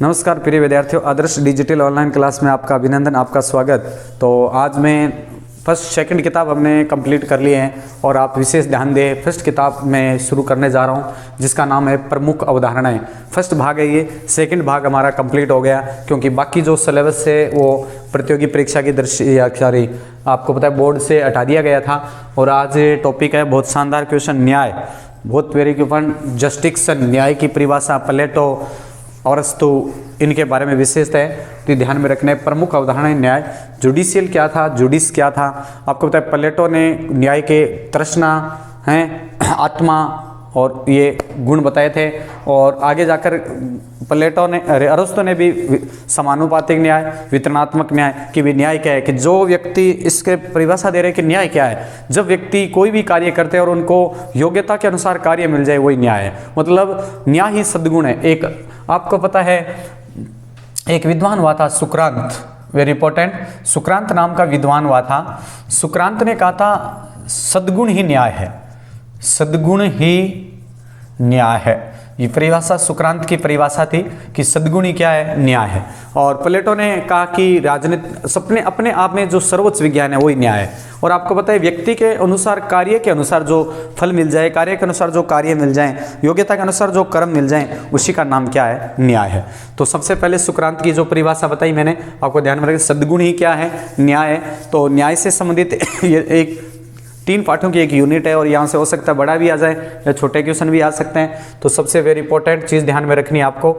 नमस्कार प्रिय विद्यार्थियों, आदर्श डिजिटल ऑनलाइन क्लास में आपका अभिनंदन, आपका स्वागत। तो आज मैं फर्स्ट सेकंड किताब हमने कंप्लीट कर लिए हैं और आप विशेष ध्यान दें। फर्स्ट किताब मैं शुरू करने जा रहा हूं जिसका नाम है प्रमुख अवधारणाएं। फर्स्ट भाग है ये, सेकंड भाग हमारा कंप्लीट हो गया क्योंकि बाकी जो सिलेबस है वो प्रतियोगी परीक्षा की दृष्टि आपको पता है बोर्ड से हटा दिया गया था। और आज टॉपिक है बहुत शानदार क्वेश्चन, न्याय, बहुत वेरी क्वेश्चन, जस्टिक्सन, न्याय की परिभाषा, प्लेटो और अरस्तु, इनके बारे में विशेषता है तो ध्यान में रखना है। प्रमुख अवधारणाएं न्याय, जुडिशियल क्या था, जुडिस क्या था, आपको पता है प्लेटो ने न्याय के तृष्णा हैं, आत्मा और ये गुण बताए थे। और आगे जाकर प्लेटो ने अरस्तु ने भी समानुपातिक न्याय, वितरणात्मक न्याय कि भी न्याय क्या है, कि जो व्यक्ति इसके परिभाषा दे रहे कि न्याय क्या है, जब व्यक्ति कोई भी कार्य करते हैं और उनको योग्यता के अनुसार कार्य मिल जाए वही न्याय है। मतलब न्याय ही सद्गुण है। एक आपको पता है एक विद्वान हुआ था सुक्रांत, वेरी इंपॉर्टेंट, सुक्रांत नाम का विद्वान हुआ था। सुक्रांत ने कहा था सद्गुण ही न्याय है, सद्गुण ही न्याय है। ये परिभाषा सुक्रांत की परिभाषा थी कि सद्गुण ही क्या है, न्याय है। और प्लेटो ने कहा कि राजनीति सपने अपने आप में जो सर्वोच्च विज्ञान है वही न्याय है। और आपको पता है व्यक्ति के अनुसार, कार्य के अनुसार जो फल मिल जाए, कार्य के अनुसार जो कार्य मिल जाए, योग्यता के अनुसार जो कर्म मिल जाए, उसी का नाम क्या है, न्याय है। तो सबसे पहले सुक्रांत की जो परिभाषा बताई मैंने, आपको ध्यान में रखें, सद्गुण ही क्या है, न्याय है। तो न्याय से संबंधित ये एक 3 पाठों की एक यूनिट है और यहाँ से हो सकता है बड़ा भी आ जाए या छोटे क्वेश्चन भी आ सकते हैं। तो सबसे वेरी इंपॉर्टेंट चीज़ ध्यान में रखनी है आपको,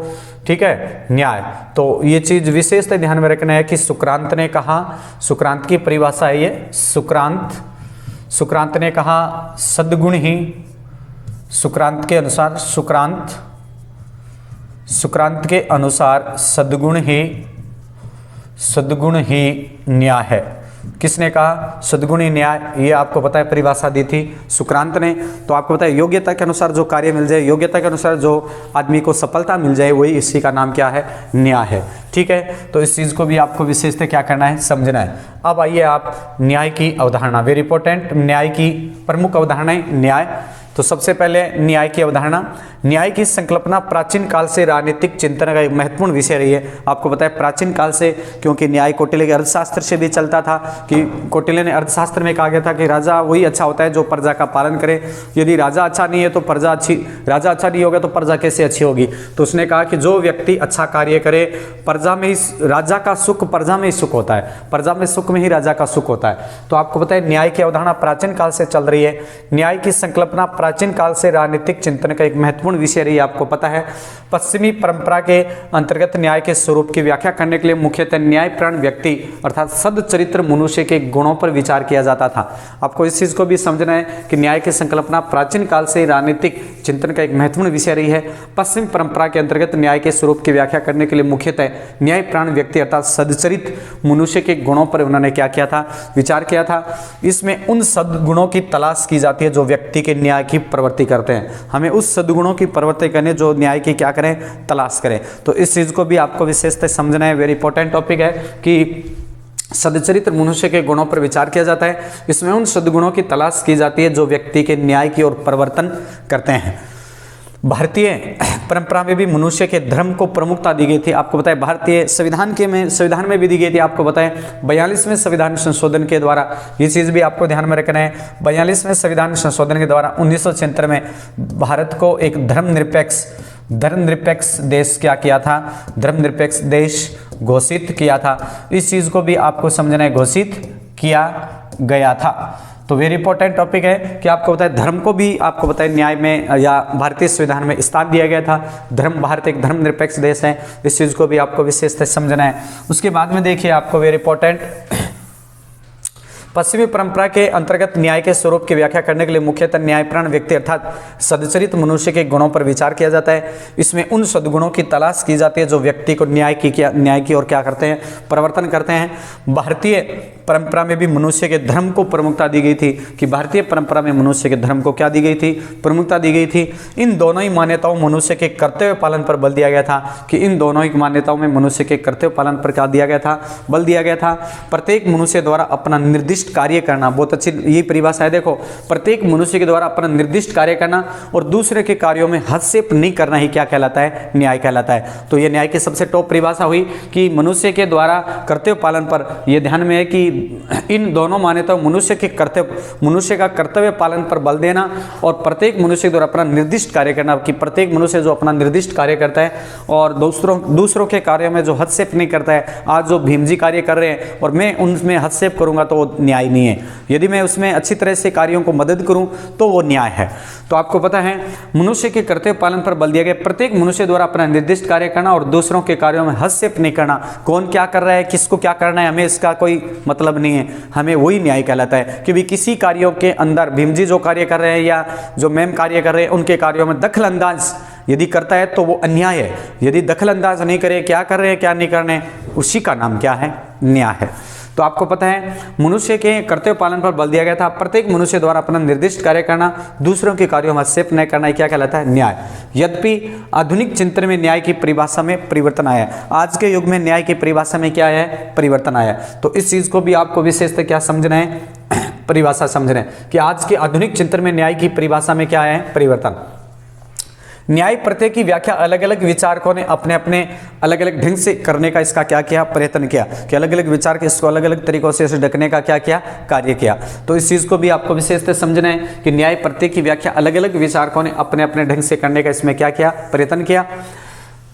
ठीक है, न्याय। तो ये चीज़ विशेषतः ध्यान में रखना है कि सुक्रांत ने कहा, सुक्रांत की परिभाषा है ये, सुक्रांत ने कहा सद्गुण ही, सुक्रांत के अनुसार, सुक्रांत के अनुसार सद्गुण ही न्याय है। किसने कहा, सद्गुणी न्याय, ये आपको पता है परिभाषा दी थी सुक्रांत ने। तो आपको पता है योग्यता के अनुसार जो कार्य मिल जाए, योग्यता के अनुसार जो आदमी को सफलता मिल जाए, वही इसी का नाम क्या है, न्याय है। ठीक है, तो इस चीज़ को भी आपको विशेषतः क्या करना है, समझना है। अब आइए आप न्याय की अवधारणा, वेरी इंपॉर्टेंट, न्याय की प्रमुख अवधारणाएं, न्याय। तो सबसे पहले न्याय की अवधारणा, न्याय की संकल्पना प्राचीन काल से राजनीतिक चिंतन का एक महत्वपूर्ण विषय रही है। आपको पता है प्राचीन काल से, क्योंकि न्याय कौटिल्य के अर्थशास्त्र से भी चलता था कि कौटिल्य ने अर्थशास्त्र में कहा गया था कि राजा वही अच्छा होता है जो प्रजा का पालन करे। यदि राजा अच्छा नहीं है तो प्रजा अच्छी, राजा अच्छा नहीं होगा तो प्रजा कैसे अच्छी होगी। तो उसने कहा कि जो व्यक्ति अच्छा कार्य करे, प्रजा में ही राजा का सुख, प्रजा में ही सुख होता है, प्रजा में सुख में ही राजा का सुख होता है। तो आपको पता है न्याय की अवधारणा प्राचीन काल से चल रही है। न्याय की संकल्पना प्राचीन काल से राजनीतिक चिंतन का एक महत्वपूर्ण विषय रही है। आपको पता है पश्चिमी परंपरा के अंतर्गत न्याय के स्वरूप की व्याख्या करने के लिए मुख्यतः न्यायप्राण व्यक्ति अर्थात सद्चरित्र मनुष्य के गुणों पर विचार किया जाता था। आपको इस चीज को भी समझना है कि न्याय की संकल्पना प्राचीन काल से राजनीतिक चिंतन का एक महत्वपूर्ण विषय रही है। पश्चिम परंपरा के अंतर्गत न्याय के स्वरूप की व्याख्या करने के लिए मुख्यतः न्यायप्राण व्यक्ति अर्थात सद्चरित मनुष्य के गुणों पर उन्होंने क्या किया था, विचार किया था। इसमें उन सद्गुणों की तलाश की जाती है जो व्यक्ति के न्याय की प्रवृत्ति करते हैं। हमें उस सद्गुणों की प्रवृत्ति करने जो न्याय की क्या करें, तलाश करें। तो इस चीज को भी आपको विशेषतः समझना है, वेरी इंपॉर्टेंट टॉपिक है कि सद्चरित्र मनुष्य के गुणों पर विचार किया जाता है। इसमें उन सद्गुणों की तलाश की जाती है जो व्यक्ति के न्याय की ओर परिवर्तन करते हैं। भारतीय परंपरा में भी मनुष्य के धर्म को प्रमुखता दी गई थी। आपको बताए भारतीय संविधान में भी दी गई थी। आपको बताएं 42वें संविधान संशोधन के द्वारा, ये चीज़ भी आपको ध्यान में रखना है, 42वें संविधान संशोधन के द्वारा 1976 में भारत को एक धर्मनिरपेक्ष देश क्या किया था, धर्मनिरपेक्ष देश घोषित किया था। इस चीज़ को भी आपको समझना है, घोषित किया गया था। तो वेरी इंपॉर्टेंट टॉपिक है कि आपको बताए धर्म को भी आपको बताए न्याय में या भारतीय संविधान में स्थान दिया गया था। भारत एक धर्मनिरपेक्ष देश है, इस चीज़ को भी आपको विशेषतः समझना है। उसके बाद में देखिए आपको वेरी इंपॉर्टेंट पश्चिमी परंपरा के अंतर्गत न्याय के स्वरूप की व्याख्या करने के लिए मुख्यतः न्यायपरायण व्यक्ति अर्थात सदचरित मनुष्य के गुणों पर विचार किया जाता है। इसमें उन सद्गुणों की तलाश की जाती है जो व्यक्ति को न्याय की ओर क्या करते हैं, परिवर्तन करते हैं। भारतीय परंपरा में भी मनुष्य के धर्म को प्रमुखता दी गई थी कि भारतीय परंपरा में मनुष्य के धर्म को क्या दी गई थी, प्रमुखता दी गई थी। इन दोनों ही मान्यताओं मनुष्य के कर्तव्य पालन पर बल दिया गया था कि इन दोनों ही मान्यताओं में मनुष्य के कर्तव्य पालन पर क्या दिया गया था, बल दिया गया था। प्रत्येक मनुष्य द्वारा अपना निर्दिष्ट कार्य करना, बहुत अच्छी ये परिभाषा है। देखो, प्रत्येक मनुष्य के द्वारा अपना निर्दिष्ट कार्य करना और दूसरे के कार्यों में हस्तक्षेप नहीं करना ही क्या कहलाता है, न्याय कहलाता है। तो ये न्याय की सबसे टॉप परिभाषा हुई कि मनुष्य के द्वारा कर्तव्य पालन पर यह ध्यान में है कि इन दोनों मान्यताओं मनुष्य का कर्तव्य पालन पर बल देना और प्रत्येक मनुष्य द्वारा अपना निर्दिष्ट कार्य करना, कि प्रत्येक मनुष्य जो अपना निर्दिष्ट कार्य करता है और दूसरों के कार्यों में जो हस्तक्षेप नहीं करता है। आज जो भीम जी कार्य कर रहे हैं और मैं उनमें हस्तक्षेप करूंगा तो वो न्याय नहीं है। यदि मैं उसमें अच्छी तरह से कार्यों को मदद करूं तो वो न्याय है। तो आपको पता है मनुष्य के कर्तव्य पालन पर बल दिया गया। प्रत्येक मनुष्य द्वारा अपना निर्दिष्ट कार्य करना और दूसरों के कार्यों में हस्तक्षेप नहीं करना। कौन क्या कर रहा है, किसको क्या करना है, हमें इसका कोई मतलब नहीं है। हमें वही न्याय कहलाता है कि भी किसी कार्यों के अंदर भीम जी जो कार्य कर रहे हैं या जो मैम कार्य कर रहे हैं उनके कार्यों में दखल अंदाज यदि करता है तो वो अन्याय है। यदि दखल अंदाज नहीं करे, क्या कर रहे हैं क्या नहीं करने, उसी का नाम क्या है, न्याय है। तो आपको पता है मनुष्य के कर्तव्य पालन पर बल दिया गया था। प्रत्येक मनुष्य द्वारा अपना निर्दिष्ट कार्य करना, दूसरों के कार्यों में हस्तक्षेप न करना, क्या कहलाता है, न्याय। यद्यपि आधुनिक चिंतन में न्याय की परिभाषा में परिवर्तन आया। आज के युग में न्याय की परिभाषा में क्या है, परिवर्तन आया। तो इस चीज को भी आपको विशेषतः क्या समझना है, परिभाषा समझना है कि आज के आधुनिक चिंतन में न्याय की परिभाषा में क्या है, परिवर्तन। न्याय प्रत्यय की व्याख्या अलग अलग विचारकों ने अपने अपने अलग अलग ढंग से करने का इसका क्या किया, प्रयत्न किया कि अलग अलग विचार के इसको अलग अलग तरीकों से इसे ढकने का क्या किया, कार्य किया। तो इस चीज को भी आपको विशेषतः समझना है कि न्याय प्रत्यय की व्याख्या अलग अलग विचारकों ने अपने अपने ढंग से करने का इसमें क्या किया, प्रयत्न किया।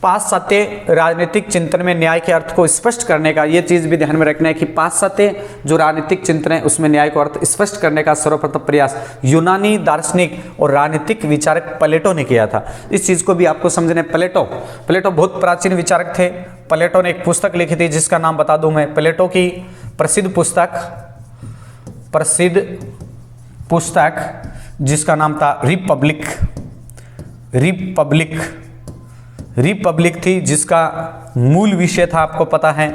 पाश्चात्य राजनीतिक चिंतन में न्याय के अर्थ को स्पष्ट करने का, ये चीज भी ध्यान में रखना है कि पाश्चात्य जो राजनीतिक चिंतन है उसमें न्याय को अर्थ स्पष्ट करने का सर्वप्रथम प्रयास यूनानी दार्शनिक और राजनीतिक विचारक प्लेटो ने किया था। इस चीज को भी आपको समझना है। प्लेटो बहुत प्राचीन विचारक थे। प्लेटो ने एक पुस्तक लिखी थी जिसका नाम बता दूं मैं, प्लेटो की प्रसिद्ध पुस्तक जिसका नाम था रिपब्लिक थी, जिसका मूल विषय था, आपको पता है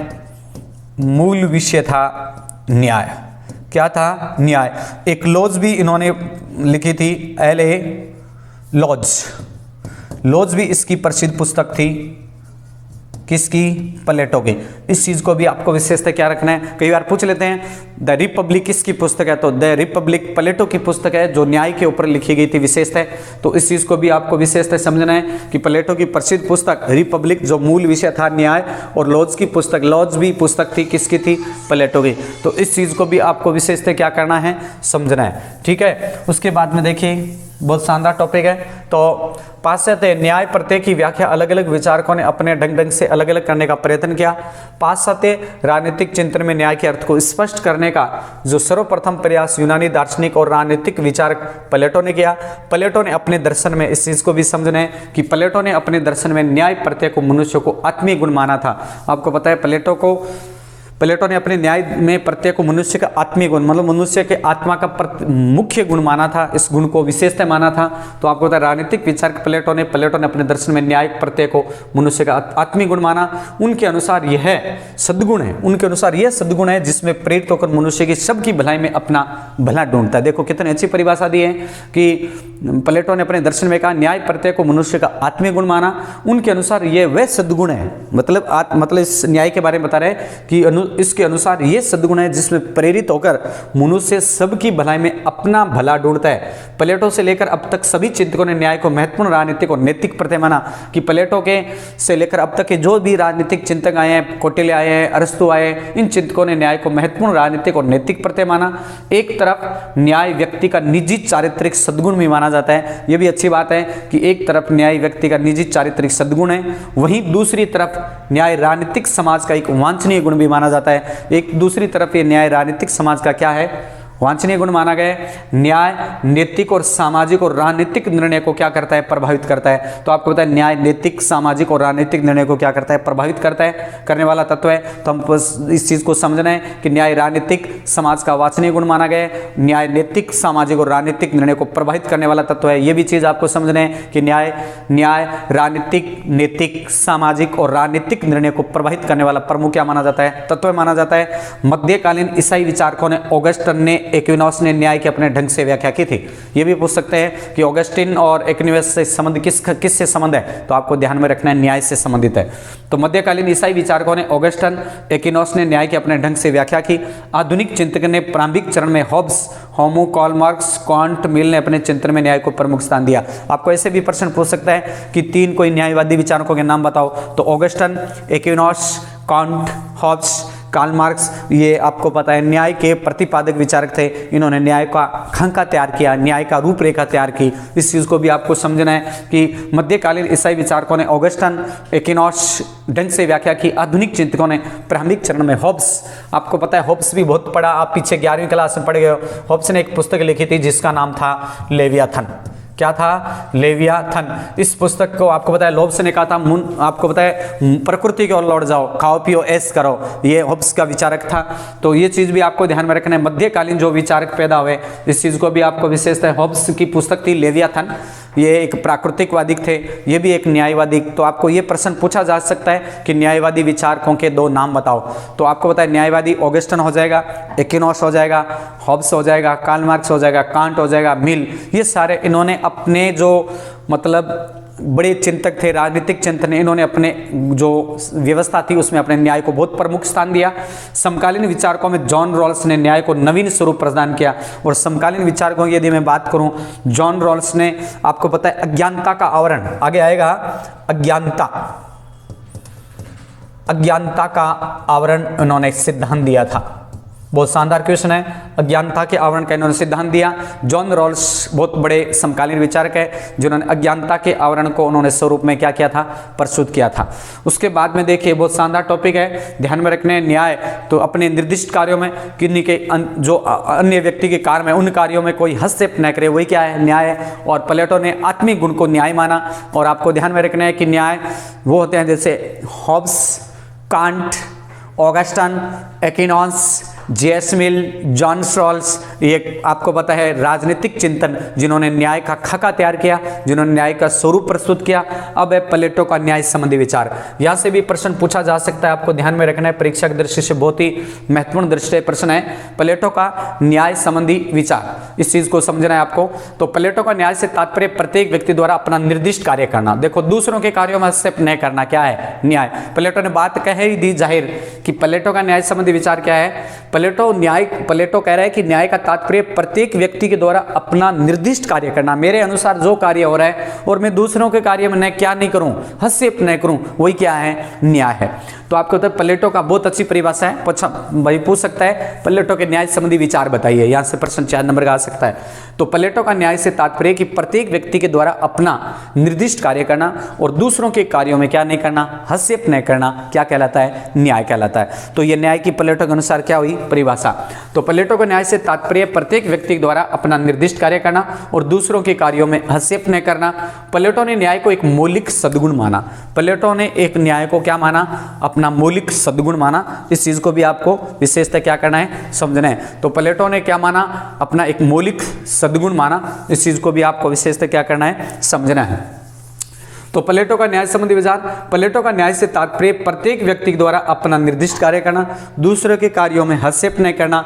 मूल विषय था न्याय। क्या था, न्याय। एक लॉज भी इन्होंने लिखी थी, LA लॉज भी इसकी प्रसिद्ध पुस्तक थी। किसकी, प्लेटो की। इस चीज को भी आपको विशेषता क्या रखना है। कई बार पूछ लेते हैं द रिपब्लिक किसकी पुस्तक है, तो द रिपब्लिक प्लेटो की पुस्तक है जो न्याय के ऊपर लिखी गई थी विशेषता। तो इस चीज को भी आपको विशेषता समझना है कि प्लेटो की प्रसिद्ध पुस्तक रिपब्लिक जो मूल विषय था न्याय, और लॉज भी पुस्तक थी, किसकी थी, प्लेटो की। तो इस चीज को भी आपको विशेषता क्या करना है, समझना है, ठीक है। उसके बाद में देखिए बहुत शानदार टॉपिक है। तो पाश्चात्य न्याय प्रत्यय की व्याख्या अलग अलग विचारकों ने अपने ढंग से अलग अलग करने का प्रयत्न किया। पाश्चात्य राजनीतिक चिंतन में न्याय के अर्थ को स्पष्ट करने का जो सर्वप्रथम प्रयास यूनानी दार्शनिक और राजनीतिक विचारक प्लेटो ने किया। प्लेटो ने अपने दर्शन में, इस चीज को भी समझना है कि प्लेटो ने अपने दर्शन में न्याय प्रत्यय को मनुष्य को आत्मीय गुण माना था। आपको पता है प्लेटो ने अपने न्याय में प्रत्यय को मनुष्य का आत्मीय गुण, मतलब मनुष्य के आत्मा का मुख्य गुण माना था, इस गुण को विशेषता माना था। तो आपको पता है राजनीतिक विचारक प्लेटो ने अपने दर्शन में न्याय प्रत्यय को मनुष्य का आत्मीय गुण माना। उनके अनुसार यह सद्गुण है, जिसमें प्रेरित होकर मनुष्य की सबकी भलाई में अपना भला ढूंढता है। देखो कितनी अच्छी परिभाषा दी है कि प्लेटो ने अपने दर्शन में कहा न्याय प्रत्यय को मनुष्य का आत्मीय गुण माना। उनके अनुसार यह वह सद्गुण है, मतलब इस न्याय के बारे में बता रहे हैं कि इसके अनुसार ये सद्गुण है जिसमें प्रेरित होकर मनुष्य सबकी भलाई में अपना भला ढूंढता है। प्लेटो से लेकर अब तक सभी चिंतकों ने न्याय को महत्वपूर्ण राजनीतिक और नैतिक प्रत्यय माना। कि प्लेटो के से लेकर अब तक के जो भी राजनीतिक चिंतक आए हैं, कौटिल्य आए हैं, अरस्तु आए, इन चिंतकों ने न्याय को महत्वपूर्ण राजनीतिक और नैतिक प्रत्यय माना। एक तरफ न्याय व्यक्ति का निजी चारित्रिक सद्गुण भी माना जाता है। यह भी अच्छी बात है कि एक तरफ न्याय व्यक्ति का निजी चारित्रिक सद्गुण है, वहीं दूसरी तरफ न्याय राजनीतिक समाज का एक वांछनीय गुण भी माना जाता है। एक दूसरी तरफ ये न्याय राजनीतिक समाज का क्या है, वांछनीय गुण माना गया है। न्याय नैतिक और सामाजिक और राजनीतिक निर्णय को क्या करता है, प्रभावित करता है। तो आपको पता है न्याय नैतिक, सामाजिक और राजनीतिक निर्णय को क्या करता है, प्रभावित करता है, करने वाला तत्व है। तो हम इस चीज को समझना है कि न्याय राजनीतिक समाज का वांछनीय गुण माना गया है, न्याय नैतिक, सामाजिक और राजनीतिक निर्णय को प्रभावित करने वाला तत्व है। यह भी चीज आपको समझना है कि न्याय राजनीतिक, नैतिक, सामाजिक और राजनीतिक निर्णय को प्रभावित करने वाला प्रमुख क्या माना जाता है, तत्व माना जाता है। मध्यकालीन ईसाई विचारकों ने, ऑगस्टन ने, एक्विनोस ने न्याय के अपने ढंग से व्याख्या की थी। ये भी पूछ सकते हैं कि ऑगस्टिन और एक्विनोस से संबंध किससे संबंध है, तो आपको ध्यान में रखना है न्याय से संबंधित है। तो मध्यकालीन ईसाई विचारकों ने, ऑगस्टन, एक्विनोस ने न्याय के अपने ढंग से व्याख्या की। आधुनिक चिंतक ने प्रारंभिक चरण में हॉब्स, होमो, कार्ल मार्क्स, कांट, मिल ने अपने चिंतन में न्याय को प्रमुख स्थान दिया। आपको ऐसे भी प्रश्न पूछ सकता है कि 3 कोई न्यायवादी विचारकों के नाम बताओ, तो Augustine, Aquinas, Kant, Hobbes, Karl Marx, ये आपको पता है न्याय के प्रतिपादक विचारक थे। इन्होंने न्याय का खाका तैयार किया, न्याय का रूपरेखा तैयार की। इस चीज़ को भी आपको समझना है कि मध्यकालीन ईसाई विचारकों ने ऑगस्टन, एक्विनोस ढंग से व्याख्या की। आधुनिक चिंतकों ने प्रारंभिक चरण में हॉब्स, आपको पता है हॉब्स भी बहुत पढ़ा, आप पीछे 11वीं क्लास में पढ़ गए हो। हॉब्स ने एक पुस्तक लिखी थी जिसका नाम था लेवियाथन। क्या था, लेवियाथन। इस पुस्तक को आपको पता है हॉब्स ने कहा था, आपको पता है प्रकृति की ओर लौट जाओ, खाओ पियो ऐश करो, ये हॉब्स का विचारक था। तो ये चीज भी आपको ध्यान में रखना है। मध्यकालीन जो विचारक पैदा हुए, इस चीज को भी आपको विशेषता है। हॉब्स की पुस्तक थी लेवियाथन, ये एक प्राकृतिकवादी थे, ये भी एक न्यायवादी। तो आपको ये प्रश्न पूछा जा सकता है कि न्यायवादी विचारकों के 2 नाम बताओ, तो आपको पता है न्यायवादी ऑगस्टन हो जाएगा, एक्विनोस हो जाएगा, हॉब्स हो जाएगा, कार्ल मार्क्स हो जाएगा, कांट हो जाएगा, मिल। ये सारे इन्होंने अपने जो मतलब बड़े चिंतक थे, राजनीतिक चिंतन, इन्होंने अपने जो व्यवस्था थी उसमें अपने न्याय को बहुत प्रमुख स्थान दिया। समकालीन विचारकों में जॉन रॉल्स ने न्याय को नवीन स्वरूप प्रदान किया। और समकालीन विचारकों की यदि मैं बात करूं, जॉन रॉल्स ने, आपको पता है अज्ञानता का आवरण, आगे आएगा अज्ञानता का आवरण इन्होंने सिद्धांत दिया था। बहुत शानदार क्वेश्चन है, अज्ञानता के आवरण का इन्होंने सिद्धांत दिया। जॉन रॉल्स बहुत बड़े समकालीन विचारक है जिन्होंने अज्ञानता के आवरण को उन्होंने स्वरूप में क्या किया था, प्रस्तुत किया था। उसके बाद में देखिए बहुत शानदार टॉपिक है, ध्यान में रखने, न्याय तो अपने निर्दिष्ट कार्यों में किन्हीं के जो अन्य व्यक्ति के कार्य में, उन कार्यों में कोई हस्तक्षेप न करे, वही क्या है, न्याय है। और प्लेटो ने आत्मिक गुण को न्याय माना। और आपको ध्यान में रखना है कि न्याय वो होते हैं जैसे Hobbes, Kant, Augustine, Aquinas, JS Mill, John Rawls, ये आपको पता है राजनीतिक चिंतन जिन्होंने न्याय का खाका तैयार किया, जिन्होंने न्याय का स्वरूप प्रस्तुत किया। अब है प्लेटो का न्याय संबंधी विचार। यहां से भी प्रश्न पूछा जा सकता है, आपको ध्यान में रखना है, परीक्षा की दृष्टि से बहुत ही महत्वपूर्ण दृष्टि प्रश्न है। प्लेटो का न्याय संबंधी विचार, इस चीज को समझना है आपको। तो प्लेटो का न्याय से तात्पर्य प्रत्येक व्यक्ति द्वारा अपना निर्दिष्ट कार्य करना। देखो दूसरों के कार्यों में हस्तक्षेप नहीं करना, क्या है, न्याय। प्लेटो ने बात कह ही दी जाहिर कि प्लेटो का न्याय संबंधी विचार क्या है। प्लेटो कह रहा है कि न्याय का तात्पर्य प्रत्येक व्यक्ति के द्वारा अपना निर्दिष्ट कार्य करना। मेरे अनुसार जो कार्य हो रहा है और मैं दूसरों के कार्य में क्या नहीं करूं, हस्तक्षेप नहीं करूं, वही क्या है, न्याय है। तो आपको तो प्लेटो का बहुत अच्छी परिभाषा है, भाई पूछ सकता है प्लेटो के न्याय संबंधी विचार बताइए, यहां से प्रश्न 4 नंबर का आ सकता है। तो प्लेटो का न्याय से तात्पर्य कि प्रत्येक व्यक्ति के द्वारा अपना निर्दिष्ट कार्य करना और दूसरों के कार्यों में क्या नहीं करना, हस्तक्षेप नहीं करना, क्या कहलाता है, न्याय कहलाता है। तो ये न्याय की प्लेटो के अनुसार क्या हुई परिभाषा। तो प्लेटो का न्याय से तात्पर्य प्रत्येक व्यक्ति द्वारा अपना निर्दिष्ट कार्य करना और दूसरों के कार्यों में हस्तक्षेप नहीं करना। प्लेटो ने न्याय को एक मौलिक सद्गुण माना। प्लेटो ने एक न्याय को क्या माना, अपना मौलिक सद्गुण माना। इस चीज को भी आपको विशेषता क्या करना है, समझना है। तो प्लेटो ने क्या माना, अपना एक मौलिक सद्गुण माना। इस चीज को भी आपको विशेषता क्या करना है, समझना है। तो प्लेटो का न्याय संबंधी विचार, प्लेटो का न्याय से तात्पर्य प्रत्येक व्यक्ति द्वारा अपना निर्दिष्ट कार्य करना, दूसरों के कार्यों में हस्तक्षेप नहीं करना।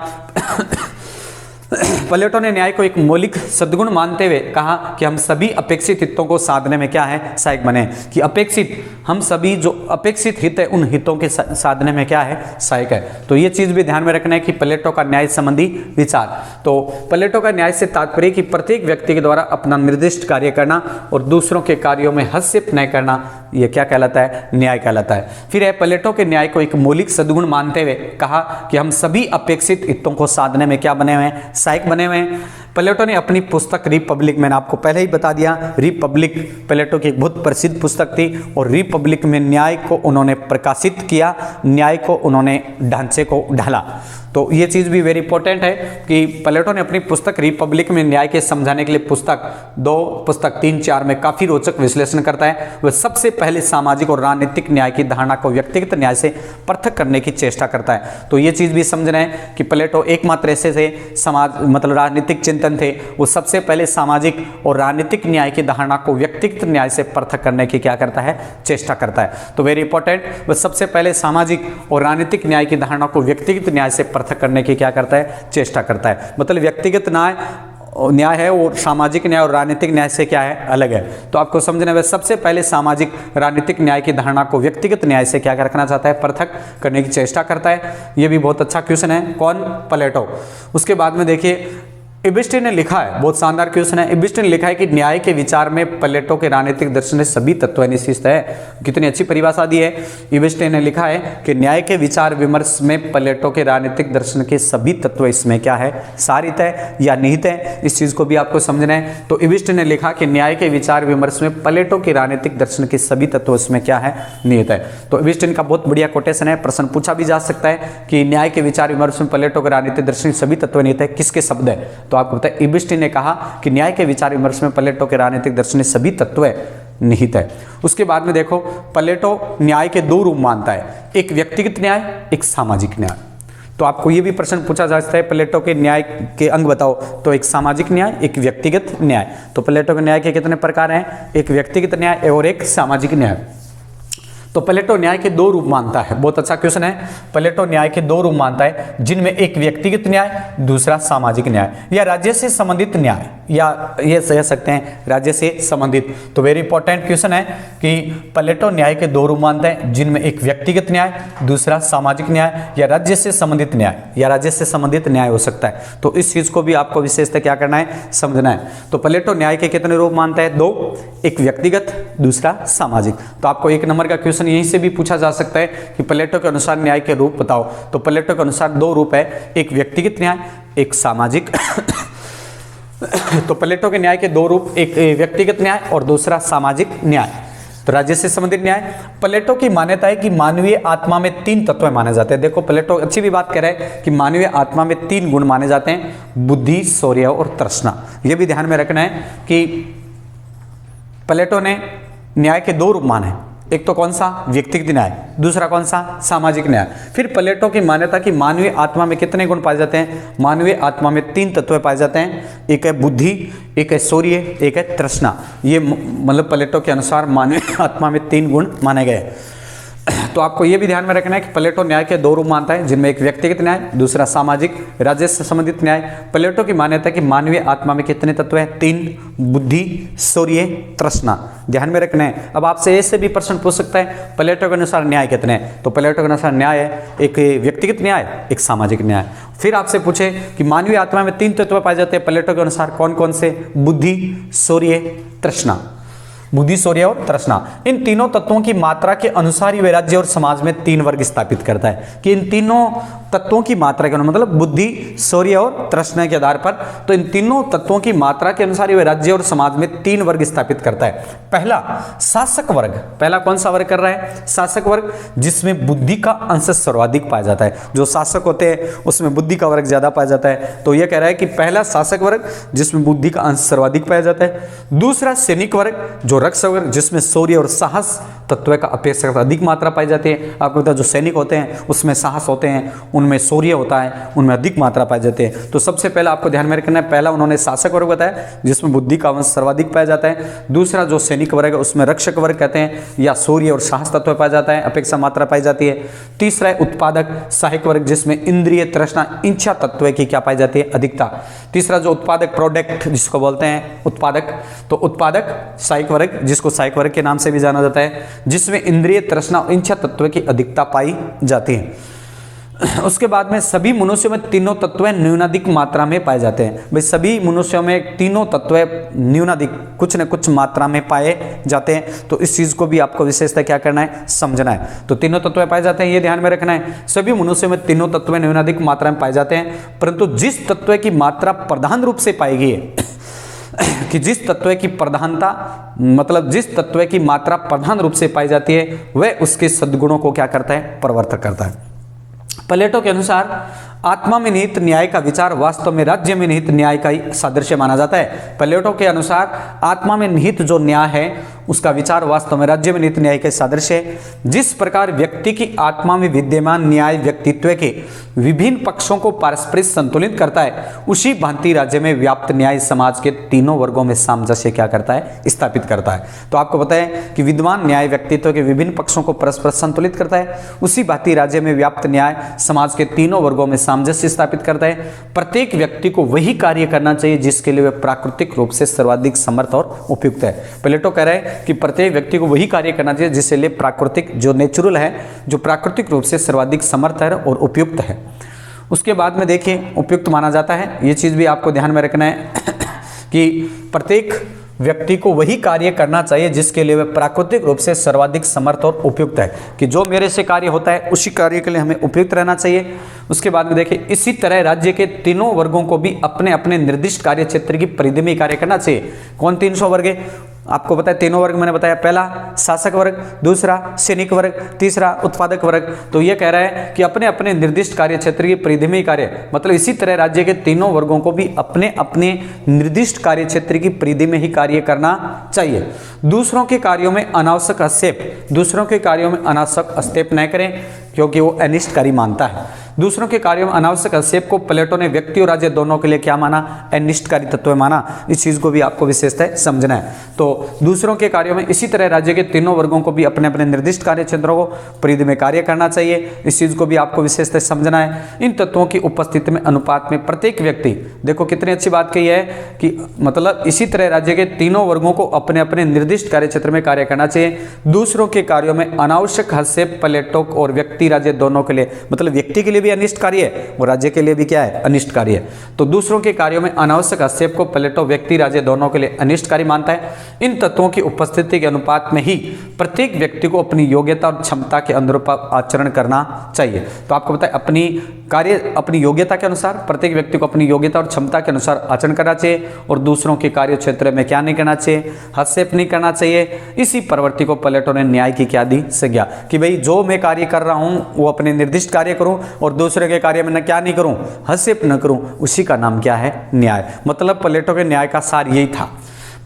प्लेटो ने न्याय को एक मौलिक सद्गुण मानते हुए कहा कि हम सभी अपेक्षित हितों को साधने में क्या है, सहायक बने। कि अपेक्षित, हम सभी जो अपेक्षित हित है उन हितों के साधने में क्या है, सहायक है। तो ये चीज भी ध्यान में रखना है कि प्लेटो का न्याय संबंधी विचार। तो प्लेटो का न्याय से तात्पर्य कि प्रत्येक व्यक्ति के द्वारा अपना निर्दिष्ट कार्य करना और दूसरों के कार्यों में हस्तक्षेप नहीं करना, यह क्या कहलाता है, न्याय कहलाता है। फिर है प्लेटो के न्याय को एक मौलिक सद्गुण मानते हुए कहा कि हम सभी अपेक्षित हितों को साधने में क्या बने हुए हैं, सहायक बने हुए हैं। प्लेटो ने अपनी पुस्तक रिपब्लिक, मैंने आपको पहले ही बता दिया, रिपब्लिक प्लेटो की एक बहुत प्रसिद्ध पुस्तक थी और रिपब्लिक में न्याय को उन्होंने प्रकाशित किया, न्याय को उन्होंने ढांचे को ढाला। तो ये चीज भी वेरी इंपॉर्टेंट है कि प्लेटो ने अपनी पुस्तक रिपब्लिक में न्याय के समझाने के लिए दो पुस्तक 3-4 में काफी रोचक विश्लेषण करता है। वह सबसे पहले सामाजिक और राजनीतिक न्याय की धारणा को व्यक्तिगत न्याय से पृथक करने की चेष्टा करता है। तो ये चीज भी समझना है कि प्लेटो एकमात्र ऐसे थे समाज मतलब राजनीतिक चिंतन थे, वो सबसे पहले सामाजिक और राजनीतिक न्याय की धारणा को व्यक्तिगत न्याय से पृथक करने की क्या करता है, चेष्टा करता है। तो वेरी इंपॉर्टेंट, वह सबसे पहले सामाजिक और राजनीतिक न्याय की धारणा को व्यक्तिगत न्याय से पृथक करने की क्या करता है, चेष्टा करता है। मतलब व्यक्तिगत न्याय है और सामाजिक न्याय और राजनीतिक न्याय से क्या है, अलग है। तो आपको समझना है सबसे पहले सामाजिक राजनीतिक न्याय की धारणा को व्यक्तिगत न्याय से क्या रखना चाहता है, पृथक करने की चेष्टा करता है। यह भी बहुत अच्छा क्वेश्चन है, कौन, प्लेटो। उसके बाद में देखिए इबिस्टिन ने लिखा है, बहुत शानदार क्वेश्चन है। इबिस्टिन ने लिखा है कि न्याय के विचार में प्लेटो के राजनीतिक दर्शन में सभी तत्व निश्चित है। कितनी अच्छी परिभाषा दी है। इबिस्टिन ने लिखा है कि न्याय के विचार विमर्श में प्लेटो के राजनीतिक दर्शन के सभी तत्व इसमें क्या है, सारित है या निहित है। इस चीज को भी आपको समझना है। तो इबिस्टिन ने लिखा कि न्याय के विचार विमर्श में प्लेटो के राजनीतिक दर्शन के सभी तत्व इसमें क्या है, निहित है। तो इबिस्टिन का बहुत बढ़िया कोटेशन है, प्रश्न पूछा भी जा सकता है कि न्याय के विचार विमर्श में प्लेटो के राजनीतिक दर्शन के सभी तत्व निहित है, किसके शब्द है। तो आपको पता है इबिस्टिन ने कहा कि न्याय के विचार विमर्श में प्लेटो के राजनीतिक दर्शन सभी तत्व निहित है। उसके बाद में देखो प्लेटो न्याय के दो रूप मानता है, एक व्यक्तिगत न्याय, एक सामाजिक न्याय। तो आपको ये भी प्रश्न पूछा जा सकता है प्लेटो के न्याय के अंग बताओ, तो एक सामाजिक न्याय, एक व्यक्तिगत न्याय। तो प्लेटो के न्याय के कितने प्रकार हैं, एक व्यक्तिगत न्याय और एक सामाजिक न्याय। तो प्लेटो न्याय के दो रूप मानता है, बहुत अच्छा क्वेश्चन है। प्लेटो न्याय के दो रूप मानता है जिनमें एक व्यक्तिगत न्याय, दूसरा सामाजिक न्याय या राज्य से संबंधित न्याय, या ये कह सकते हैं राज्य से संबंधित। तो वेरी इंपॉर्टेंट क्वेश्चन है कि प्लेटो न्याय के दो रूप मानता है जिनमें एक व्यक्तिगत न्याय, दूसरा सामाजिक न्याय या राज्य से संबंधित न्याय, या राज्य से संबंधित न्याय हो सकता है। तो इस चीज को भी आपको विशेषतः क्या करना है, समझना है। तो प्लेटो न्याय के कितने रूप मानता है, दो, एक व्यक्तिगत, दूसरा सामाजिक। तो आपको 1 नंबर का क्वेश्चन यहीं से भी पूछा जा सकता है कि प्लेटो के अनुसार न्याय के रूप बताओ। तो प्लेटो के अनुसार दो रूप है, एक व्यक्तिगत न्याय, एक सामाजिक। तो प्लेटो के न्याय के दो रूप, एक व्यक्तिगत न्याय और दूसरा सामाजिक न्याय। तो राज्य से संबंधित न्याय, प्लेटो की मान्यता है कि मानवीय आत्मा में 3 तत्व माने जाते हैं। देखो प्लेटो अच्छी भी बात कह रहा है कि मानवीय आत्मा में 3 गुण माने जाते हैं, बुद्धि, शौर्य और तृष्णा। यह भी ध्यान में रखना है कि प्लेटो ने न्याय के दो रूप माने, एक तो कौन सा, व्यक्तिगत न्याय, दूसरा कौन सा, सामाजिक न्याय। फिर प्लेटो की मान्यता कि मानवीय आत्मा में कितने गुण पाए जाते हैं, मानवीय आत्मा में 3 तत्व पाए जाते हैं, एक है बुद्धि, एक है शौर्य, एक है तृष्णा। ये मतलब प्लेटो के अनुसार मानवीय आत्मा में 3 गुण माने गए। तो आपको यह भी ध्यान में रखना है कि प्लेटो न्याय के दो रूप मानता है जिनमें एक व्यक्तिगत न्याय, दूसरा सामाजिक, राज्य से संबंधित न्याय। प्लेटो की मान्यता है कि मानवीय आत्मा में कितने तत्व हैं, 3, बुद्धि, शौर्य, तृष्णा। ध्यान में रखना है। अब आपसे ऐसे भी प्रश्न पूछ सकता है प्लेटो के अनुसार न्याय कितने हैं। तो प्लेटो के अनुसार न्याय है, एक व्यक्तिगत न्याय, एक सामाजिक न्याय। फिर आपसे पूछे कि मानवीय आत्मा में 3 तत्व पाए जाते हैं प्लेटो के अनुसार, कौन कौन से, बुद्धि, शौर्य, तृष्णा। बुद्धि, शौर्य और तृष्णा, इन तीनों तत्वों की मात्रा के अनुसार ही वे राज्य और समाज में 3 वर्ग स्थापित करता है कि इन तीनों तत्वों की मात्रा के अनुसार, मतलब बुद्धि, शौर्य और तृष्णा के आधार पर, तो इन तीनों तत्वों की मात्रा के अनुसार ही वे राज्य और समाज में 3 वर्ग स्थापित करता है। पहला शासक वर्ग, पहला कौन सा वर्ग कर रहा है, शासक वर्ग, जिसमें बुद्धि का अंश सर्वाधिक पाया जाता है। जो शासक होते हैं उसमें बुद्धि का वर्ग ज्यादा पाया जाता है। तो यह कह रहा है कि पहला शासक वर्ग जिसमें बुद्धि का अंश सर्वाधिक पाया जाता है। दूसरा सैनिक वर्ग, जो रक्षक वर्ग, जिसमें शौर्य और साहस तत्व का अपेक्षाकृत अधिक मात्रा पाई जाती है। आपको पता है जो सैनिक होते हैं उसमें साहस होते हैं, उनमें शौर्य होता है, उनमें अधिक मात्रा पाई जाती है। तो सबसे पहला आपको ध्यान में रखना है, पहला उन्होंने शासक वर्ग बताया जिसमें बुद्धि का अंश सर्वाधिक पाया जाता है। दूसरा जो सैनिक वर्ग है उसमें रक्षक वर्ग कहते हैं, या शौर्य और साहस तत्व पाया जाता है, अपेक्षा मात्रा पाई जाती है। तीसरा है उत्पादक सहायक वर्ग, जिसमें इंद्रिय, तृष्णा, इच्छा तत्व की क्या पाई जाती है, अधिकता। तीसरा जो उत्पादक प्रोडक्ट जिसको बोलते हैं उत्पादक, तो उत्पादक सहायक वर्ग, जिसको सहायक वर्ग के नाम से भी जाना जाता है, जिसमें इंद्रिय, तृष्णा और इच्छा तत्व की अधिकता पाई जाती है। उसके बाद में सभी मनुष्यों में तीनों तत्व न्यूनाधिक मात्रा में पाए जाते हैं। भाई सभी मनुष्यों में तीनों तत्व न्यूनाधिक कुछ न कुछ मात्रा में पाए जाते हैं। तो इस चीज को भी आपको विशेषता क्या करना है, समझना है। तो तीनों तत्व पाए जाते हैं, ये ध्यान में रखना है। सभी मनुष्यों में तीनों तत्व न्यूनाधिक मात्रा में पाए जाते हैं, परंतु जिस तत्व की मात्रा प्रधान रूप से पाई गई है कि जिस तत्व की प्रधानता, मतलब जिस तत्व की मात्रा प्रधान रूप से पाई जाती है, वह उसके सद्गुणों को क्या करता है, प्रवर्तक करता है। प्लेटो के अनुसार आत्मा में निहित न्याय का विचार वास्तव में राज्य में निहित न्याय का ही सादृश्य माना जाता है। प्लेटो के अनुसार आत्मा में निहित जो न्याय है उसका विचार वास्तव में राज्य में निहित न्याय का सादृश्य है। जिस प्रकार व्यक्ति की आत्मा में विद्यमान न्याय व्यक्तित्व के विभिन्न पक्षों को पारस्परिक संतुलित करता है, उसी भांति राज्य में व्याप्त न्याय समाज के तीनों वर्गों में सामंजस्य क्या करता है, स्थापित करता है। तो आपको पता है कि विद्यमान न्याय व्यक्तित्व के विभिन्न पक्षों को परस्पर संतुलित करता है, उसी भांति राज्य में व्याप्त न्याय समाज के तीनों वर्गों में सामंजस्य स्थापित करता है। प्रत्येक व्यक्ति को वही कार्य करना चाहिए जिसके लिए वह प्राकृतिक रूप से सर्वाधिक समर्थ और उपयुक्त है। प्लेटो कह रहा है कि प्रत्येक व्यक्ति को वही कार्य करना चाहिए जिसके लिए प्राकृतिक जो नेचुरल है, जो प्राकृतिक रूप से सर्वाधिक समर्थ है और उपयुक्त है। उसके बाद में देखिए उपयुक्त माना जाता है, ये चीज भी आपको ध्यान में रखना है कि प्रत्येक व्यक्ति को वही कार्य करना चाहिए जिसके लिए वह प्राकृतिक रूप से सर्वाधिक समर्थ और उपयुक्त है, कि जो मेरे से कार्य होता है उसी कार्य के लिए हमें उपयुक्त रहना चाहिए। उसके बाद में देखिए इसी तरह राज्य के तीनों वर्गों को भी अपने अपने निर्दिष्ट कार्य क्षेत्र की परिधि में कार्य करना चाहिए। कौन 300 वर्ग है? आपको पता है तीनों वर्ग मैंने बताया, पहला शासक वर्ग, दूसरा सैनिक वर्ग, तीसरा उत्पादक वर्ग। तो ये कह रहा है कि अपने अपने निर्दिष्ट कार्य क्षेत्र की परिधि में ही कार्य, मतलब इसी तरह राज्य के तीनों वर्गों को भी अपने अपने निर्दिष्ट कार्य क्षेत्र की परिधि में ही कार्य करना चाहिए। दूसरों के कार्यों में अनावश्यक हस्तक्षेप, दूसरों के कार्यों में अनावश्यक हस्तक्षेप न करें क्योंकि वो अनिष्टकारी मानता है। दूसरों के कार्यों में अनावश्यक हस्तक्षेप को प्लेटो ने व्यक्ति और राज्य दोनों के लिए क्या माना, अनिष्टकारी तत्व माना। इस चीज को भी आपको विशेषतः समझना है। तो दूसरों के कार्यों में इसी तरह राज्य के तीनों वर्गों को भी अपने अपने निर्दिष्ट कार्य क्षेत्रों को परिधि में कार्य करना चाहिए। इस चीज को भी आपको विशेषतः समझना है। इन तत्वों की उपस्थिति में अनुपात में प्रत्येक व्यक्ति, देखो कितनी अच्छी बात कही है कि मतलब इसी तरह राज्य के तीनों वर्गों को अपने अपने निर्दिष्ट कार्य क्षेत्र में कार्य करना चाहिए। दूसरों के कार्यों में अनावश्यक हस्तक्षेप प्लेटो और व्यक्ति राज्य दोनों के लिए, मतलब व्यक्ति के लिए भी अनिष्ट कार्य है और राज्य के लिए भी क्या है, अनिष्ट कार्य है। तो दूसरों के कार्यों में अनावश्यक हस्तक्षेप को प्लेटो व्यक्ति राज्य दोनों के लिए अनिष्टकारी मानता है। इन तत्वों की उपस्थिति के अनुपात में ही प्रत्येक व्यक्ति को अपनी योग्यता और क्षमता के अनुरूप आचरण करना चाहिए। तो आपको पता है अपनी कार्य अपनी योग्यता के अनुसार, प्रत्येक व्यक्ति को अपनी योग्यता और क्षमता के अनुसार आचरण करना चाहिए और दूसरों के कार्य क्षेत्र में क्या नहीं करना चाहिए, हस्तक्षेप नहीं करना चाहिए। इसी प्रवृत्ति को प्लेटो ने न्याय की क्या दी, संज्ञा, कि भाई जो मैं कार्य कर रहा हूं वो अपने निर्दिष्ट कार्य करूं और दूसरे के कार्य में न क्या नहीं करूं, हस्तक्षेप न करूं, उसी का नाम क्या है, न्याय। मतलब प्लेटो के न्याय का सार यही था।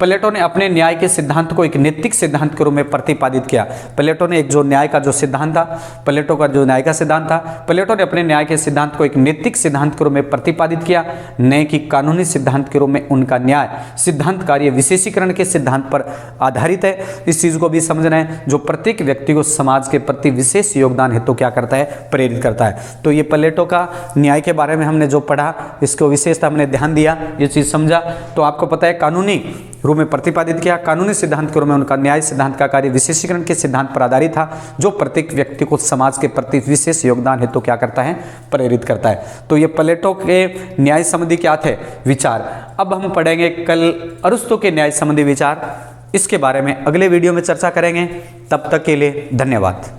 प्लेटो ने अपने न्याय के सिद्धांत को एक नैतिक सिद्धांत के रूप में प्रतिपादित किया। प्लेटो ने एक जो न्याय का जो सिद्धांत था, प्लेटो का जो न्याय का सिद्धांत था, प्लेटो ने अपने न्याय के सिद्धांत को एक नैतिक सिद्धांत के रूप में प्रतिपादित किया, न कि कानूनी सिद्धांत के रूप में। उनका न्याय सिद्धांत कार्य विशेषीकरण के सिद्धांत पर आधारित है। इस चीज को भी समझना है, जो प्रत्येक व्यक्ति को समाज के प्रति विशेष योगदान हेतु क्या करता है, प्रेरित करता है। तो ये प्लेटो का न्याय के बारे में हमने जो पढ़ा, इसको विशेषता हमने ध्यान दिया, ये चीज समझा। तो आपको पता है कानूनी रूप में प्रतिपादित किया, कानूनी सिद्धांत के रूप में उनका न्याय सिद्धांत का कार्य विशेषीकरण के सिद्धांत पर आधारित था, जो प्रत्येक व्यक्ति को समाज के प्रति विशेष योगदान हेतु क्या करता है, प्रेरित करता है। तो ये प्लेटो के न्याय संबंधी क्या थे, विचार। अब हम पढ़ेंगे कल अरिस्टो के न्याय संबंधी विचार। इसके बारे में अगले वीडियो में चर्चा करेंगे। तब तक के लिए धन्यवाद।